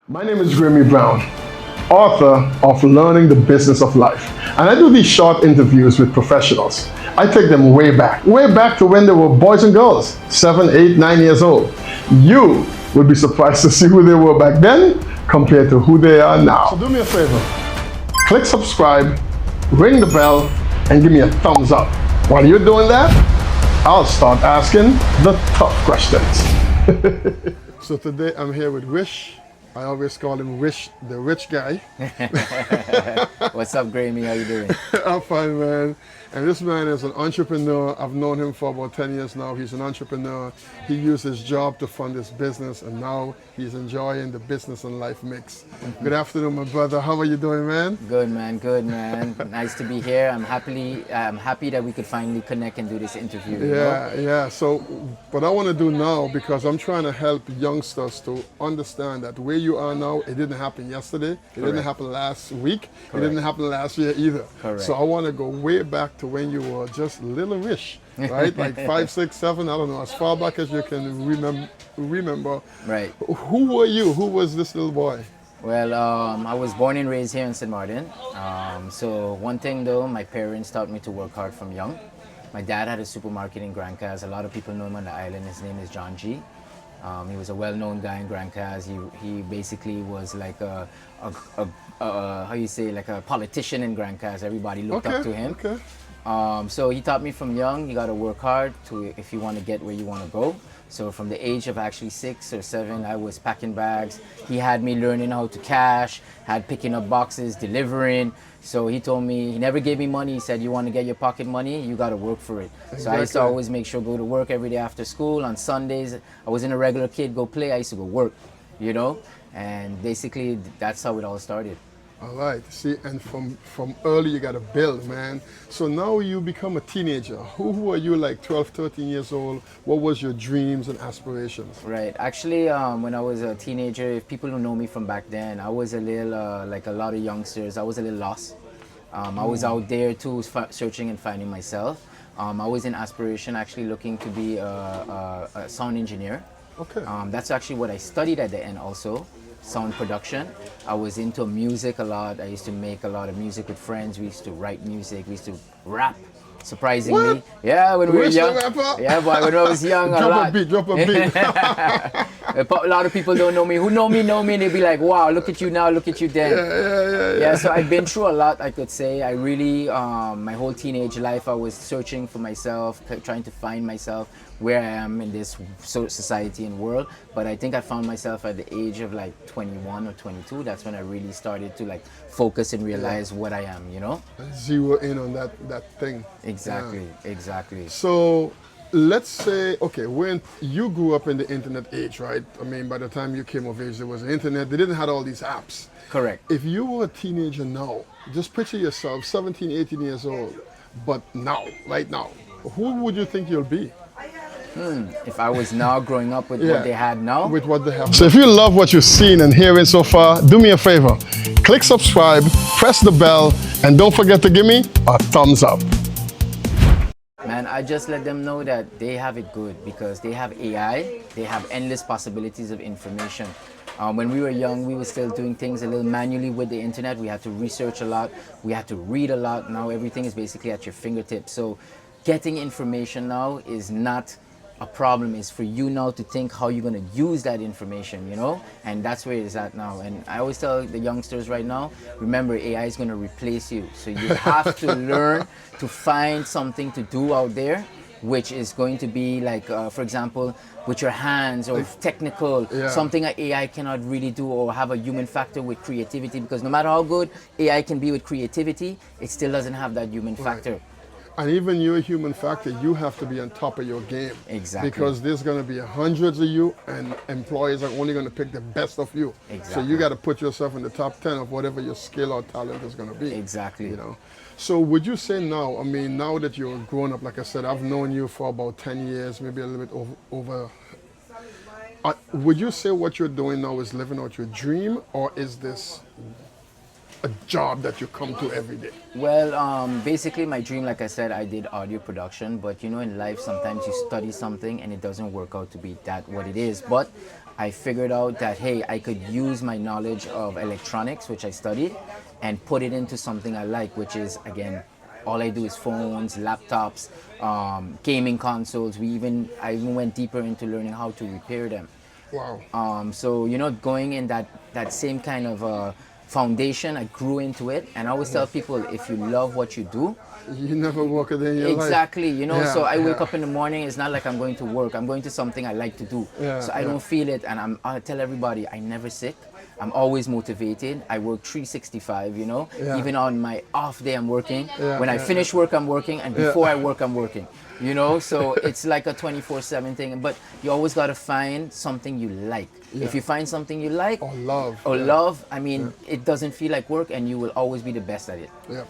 My name is Gramey Browne, author of Learning the Business of Life. And I do these short interviews with professionals. I take them way back to when they were boys and girls, 7, 8, 9 years old. You would be surprised to see who they were back then compared to who they are now. So do me a favor, click subscribe, ring the bell, and give me a thumbs up. While you're doing that, I'll start asking the tough questions. So today I'm here with Wish. I always call him Wish, the rich guy. What's up, Gramey? How you doing? I'm fine, man. And this man is an entrepreneur. I've known him for about 10 years now. He's an entrepreneur. He used his job to fund his business, and now he's enjoying the business and life mix. Good afternoon, my brother. How are you doing, man? Good, man. Good, man. Nice to be here. I'm happy that we could finally connect and do this interview. Yeah. So what I want to do now, because I'm trying to help youngsters to understand that where you are now, it didn't happen yesterday. It didn't happen last week. It didn't happen last year either. Correct. So I want to go way back to when you were just little Wish, right? Like 5, 6, 7, I don't know, as far back as you can remember. Right. Who were you? Who was this little boy? Well, I was born and raised here in St. Martin. So one thing though, my parents taught me to work hard from young. My dad had a supermarket in Grand Cas. A lot of people know him on the island. His name is John G. He was a well-known guy in Grand Cas. He basically was like like a politician in Grand Cas. Everybody looked up to him. Okay. So he taught me from young, you got to work hard if you want to get where you want to go. So from the age of actually 6 or 7, I was packing bags. He had me learning how to cash, had picking up boxes, delivering. So he told me, he never gave me money. He said, you want to get your pocket money, you got to work for it. Exactly. So I used to always make sure go to work every day after school. On Sundays, I wasn't a regular kid, go play. I used to go work, and basically that's how it all started. All right. See, and from early you got to build, man. So now you become a teenager. Who were you like 12, 13 years old? What was your dreams and aspirations? Right. Actually, when I was a teenager, if people who know me from back then, I was a little, like a lot of youngsters, I was a little lost. I was out there too, searching and finding myself. I was in aspiration, actually looking to be a sound engineer. Okay. That's actually what I studied at the end also. Sound production. I was into music a lot. I used to make a lot of music with friends. We used to write music. We used to rap. Surprisingly, What? Yeah, when we were young. Rapper? Yeah, boy, when I was young, Drop a beat. A lot of people don't know me. Who know me, and they be like, wow, look at you now, look at you then. Yeah. So I've been through a lot, I could say. I really, my whole teenage life, I was searching for myself, trying to find myself, where I am in this society and world. But I think I found myself at the age of like 21 or 22. That's when I really started to like focus and realize what I am, Zero in on that thing. Exactly. So let's say, okay, when you grew up in the internet age, right? I mean, by the time you came of age, there was the internet. They didn't have all these apps. Correct. If you were a teenager now, just picture yourself 17, 18 years old, but now, right now, who would you think you'll be? If I was now growing up with what they had now. With what they have. So if you love what you've seen and hearing so far, do me a favor. Click subscribe, press the bell, and don't forget to give me a thumbs up. Man, I just let them know that they have it good because they have AI. They have endless possibilities of information. When we were young, we were still doing things a little manually with the internet. We had to research a lot. We had to read a lot. Now everything is basically at your fingertips. So getting information now is not a problem. Is for you now to think how you're going to use that information, and that's where it's at now. And I always tell the youngsters right now, remember, AI is going to replace you, so you have to learn to find something to do out there which is going to be like, for example, with your hands or technical, something that AI cannot really do, or have a human factor with creativity, because no matter how good AI can be with creativity, it still doesn't have that human factor. And even your human factor, you have to be on top of your game. Exactly. Because there's going to be hundreds of you, and employers are only going to pick the best of you. Exactly. So you got to put yourself in the top 10 of whatever your skill or talent is going to be. Exactly. So would you say now, I mean, now that you're grown up, like I said, I've known you for about 10 years, maybe a little bit over. Would you say what you're doing now is living out your dream, or is this a job that you come to every day? Well, basically my dream, like I said, I did audio production, but you know, in life sometimes you study something and it doesn't work out to be that what it is. But I figured out that, hey, I could use my knowledge of electronics, which I studied, and put it into something I like, which is, again, all I do is phones, laptops, gaming consoles. I even went deeper into learning how to repair them. Wow. So, you know, going in that same kind of foundation, I grew into it. And I always tell people, if you love what you do, you never work a day in your life. Exactly, you know, Yeah, so I wake up in the morning, it's not like I'm going to work, I'm going to something I like to do. So I don't feel it, and I tell everybody, I'm never sick. I'm always motivated. I work 365, you know. Even on my off day, I'm working. When I finish work, I'm working, and before I work, I'm working. You know, so it's like a 24/7 thing. But you always got to find something you like. If you find something you like or love, I mean, it doesn't feel like work, and you will always be the best at it. Yep.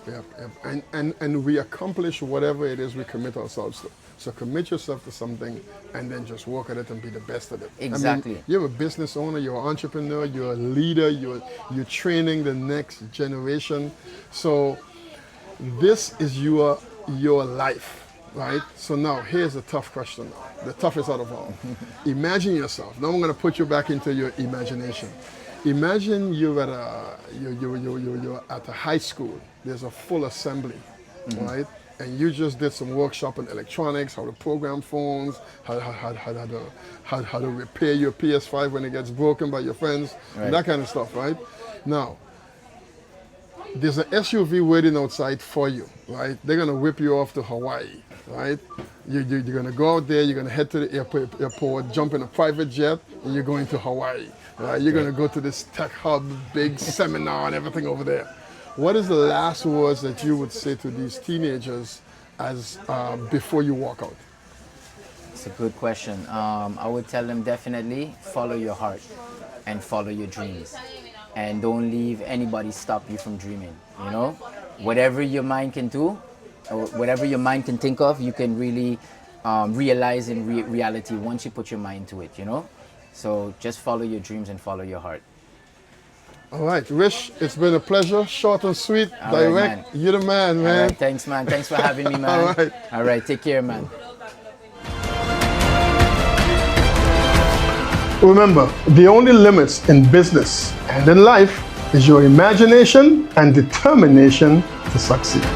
And we accomplish whatever it is we commit ourselves to. So commit yourself to something and then just work at it and be the best at it. Exactly. I mean, you're a business owner, you're an entrepreneur, you're a leader, you're training the next generation. So this is your life, right? So now here's a tough question now, the toughest out of all. Imagine yourself. Now I'm going to put you back into your imagination. Imagine you're at a high school. There's a full assembly, right? And you just did some workshop on electronics, how to program phones, how to repair your PS5 when it gets broken by your friends, and that kind of stuff, right? Now, there's an SUV waiting outside for you, right? They're gonna whip you off to Hawaii, right? You're gonna go out there, you're gonna head to the airport, jump in a private jet, and you're going to Hawaii, right? You're gonna go to this tech hub, big seminar and everything over there. What is the last words that you would say to these teenagers as before you walk out? It's a good question. I would tell them definitely follow your heart and follow your dreams. And don't leave anybody stop you from dreaming, you know? Whatever your mind can do, or whatever your mind can think of, you can really realize in reality once you put your mind to it, you know? So just follow your dreams and follow your heart. All right, Rich, it's been a pleasure. Short and sweet, direct. Right, you're the man, man. All right, thanks, man. Thanks for having me, man. All right, take care, man. Remember, the only limits in business and in life is your imagination and determination to succeed.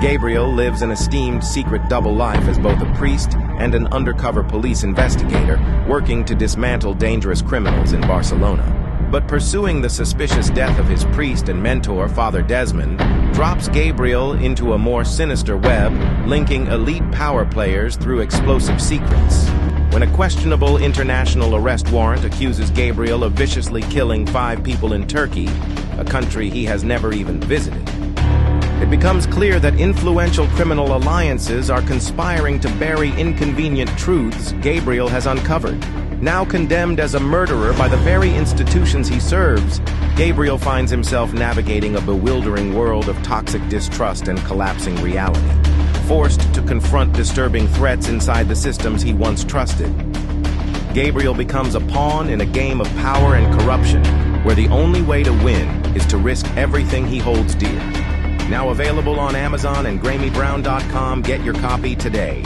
Gabriel lives an esteemed secret double life as both a priest and an undercover police investigator working to dismantle dangerous criminals in Barcelona. But pursuing the suspicious death of his priest and mentor, Father Desmond, drops Gabriel into a more sinister web, linking elite power players through explosive secrets. When a questionable international arrest warrant accuses Gabriel of viciously killing 5 people in Turkey, a country he has never even visited, it becomes clear that influential criminal alliances are conspiring to bury inconvenient truths Gabriel has uncovered. Now condemned as a murderer by the very institutions he serves, Gabriel finds himself navigating a bewildering world of toxic distrust and collapsing reality, forced to confront disturbing threats inside the systems he once trusted. Gabriel becomes a pawn in a game of power and corruption, where the only way to win is to risk everything he holds dear. Now available on Amazon and GrameyBrowne.com. Get your copy today.